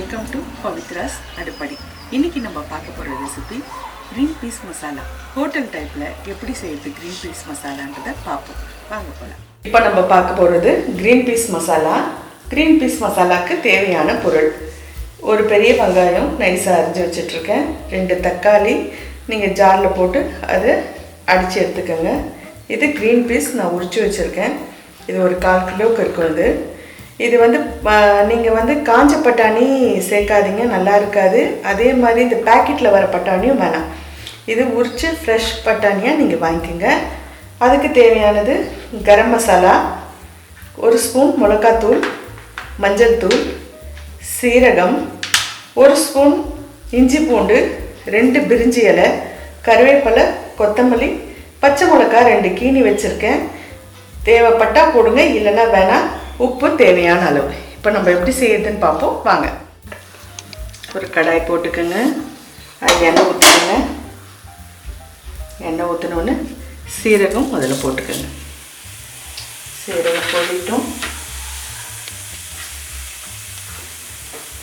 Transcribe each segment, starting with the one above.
Welcome to Pavithra's Adupadi. இன்னைக்கு நம்ம பார்க்க போற recipe green peas masala. Hotel டைப்ல எப்படி செய்யறது green peas மசாலான்றதை பார்ப்போம். வாங்க போலாம். இப்போ நம்ம பார்க்க போறது green peas masala. green peas மசாலாக்கு தேவையான பொருள். ஒரு பெரிய வெங்காயம் நைஸா அரிஞ்சு வச்சிட்டு இருக்கேன். 2 தக்காளி நீங்க ஜார்ல போட்டு அதை அடிச்சு எடுத்துக்கங்க. இது green peas நான் உரிச்சு வச்சிருக்கேன். இது ஒரு 1/4 கிலோக்கு இருக்குது. இது வந்து நீங்கள் வந்து காஞ்ச பட்டாணி சேர்க்காதீங்க, நல்லா இருக்காது. அதே மாதிரி இந்த பேக்கெட்டில் வர பட்டாணியும் வேணாம். இது உரித்து ஃப்ரெஷ் பட்டாணியாக நீங்கள் வாங்கிக்கோங்க. அதுக்கு தேவையானது கரம் மசாலா, 1 ஸ்பூன் மிளகாத்தூள், மஞ்சள் தூள், சீரகம், 1 ஸ்பூன் இஞ்சி பூண்டு, 2 பிரிஞ்சி இலை, கருவேப்பிலை, கொத்தமல்லி, பச்சை மிளகாய் 2 கீனி வச்சுருக்கேன். தேவைப்பட்டால் போடுங்க, இல்லைன்னா வேணாம். உப்பு தேவையான அளவு. இப்போ நம்ம எப்படி செய்யறதுன்னு பார்ப்போம் வாங்க. ஒரு கடாய் போட்டுக்கோங்க. அது எண்ணெய் ஊற்றிக்கோங்க. எண்ணெய் ஊற்றினோன்னு சீரகம் முதல்ல போட்டுக்கோங்க. சீரகம் போட்டுட்டோம்.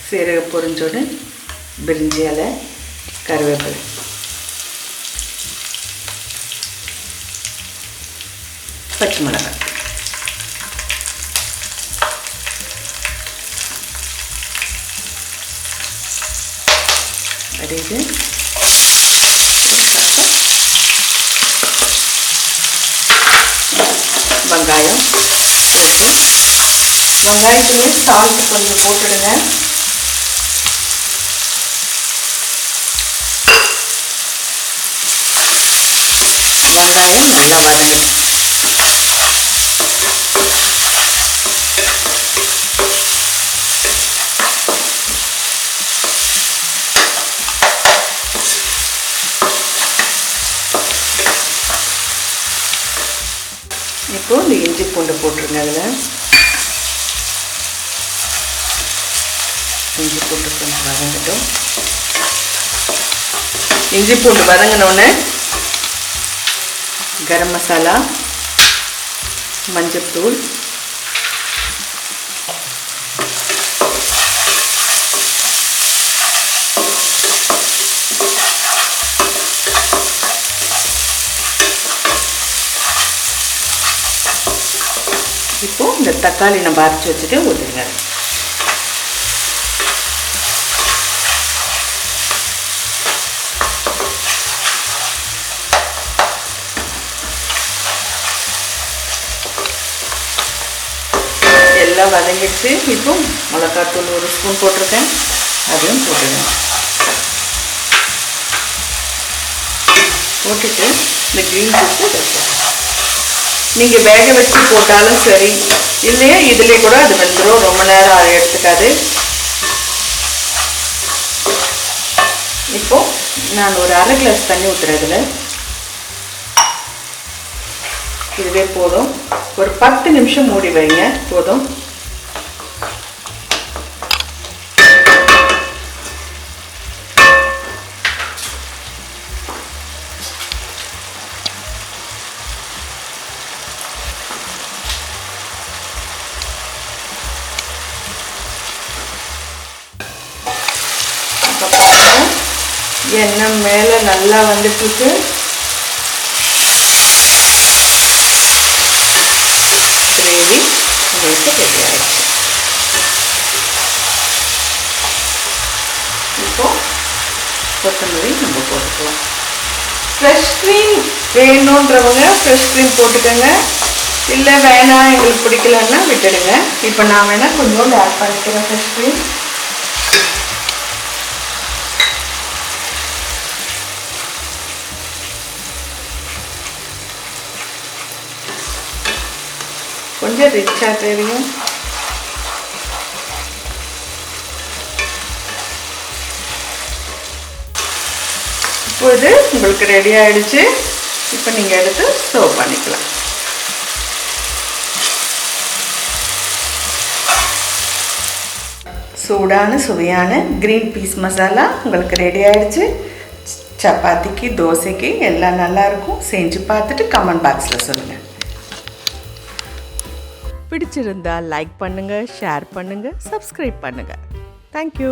சீரகம் பொரிஞ்சோன்னு பிரிஞ்சி இலை, கருவேப்பிலை, பச்சை மிளகாய், இது வெங்காயம் போட்டு வெங்காயத்துலேயே சால்ட் கொஞ்சம் போட்டுடுங்க. வெங்காயம் நல்லா வதங்கணும். இப்போ இந்த இஞ்சி பூண்டு போட்டுருங்க. அதில் இஞ்சி பூண்டு கொஞ்சம் வதங்கட்டும். இஞ்சி பூண்டு வதங்கினோடனே கரம் மசாலா, மஞ்சள்தூள், இப்போ இந்த தக்காளி நம்ம அரைச்சி வச்சுட்டு ஊற்றுங்க. எல்லாம் வதங்கிடுச்சு. இப்போ மிளகாத்தூள் 1 ஸ்பூன் போட்டிருக்கேன், அதையும் போட்டுடுங்க. போட்டுட்டு இந்த க்ரீன் பீஸ் நீங்கள் வேக வச்சு போட்டாலும் சரி, இல்லையா இதிலே கூட அது வந்துடும். ரொம்ப நேரம் எடுத்துக்காது. இப்போ நான் ஒரு 1/2 கிளாஸ் தண்ணி ஊற்றுறதுல இதுவே போதும். ஒரு 10 நிமிஷம் மூடி வைங்க, போதும். எண்ணெய் மேலே நல்லா வந்துட்டு கிரேவி உங்களுக்கு ரெடி ஆகிடுச்சு. இப்போ கொத்தமல்லி நம்ம போட்டுக்கலாம். ஃப்ரெஷ் க்ரீம் வேணுன்றவங்க ஃப்ரெஷ் க்ரீம் போட்டுக்கோங்க, இல்லை வேணாம் எங்களுக்கு பிடிக்கலன்னா விட்டுடுங்க. இப்போ நான் வேணால் கொஞ்சோண்டு ஆட் பண்ணிக்கிறேன் ஃப்ரெஷ் க்ரீம். கொஞ்சம் ரிச்சாக தெரியும். இப்போ இது உங்களுக்கு ரெடி ஆகிடுச்சு. இப்போ நீங்கள் எடுத்து சர்வ் பண்ணிக்கலாம். சூடான சுவையான க்ரீன் பீஸ் மசாலா உங்களுக்கு ரெடி ஆகிடுச்சு. சப்பாத்திக்கு, தோசைக்கு எல்லாம் நல்லாயிருக்கும். செஞ்சு பார்த்துட்டு கமெண்ட் பாக்ஸில் சொல்லுங்கள். பிடிச்சிருந்தா லைக் பண்ணுங்கள், ஷேர் பண்ணுங்கள், சப்ஸ்கிரைப் பண்ணுங்கள். தேங்க்யூ.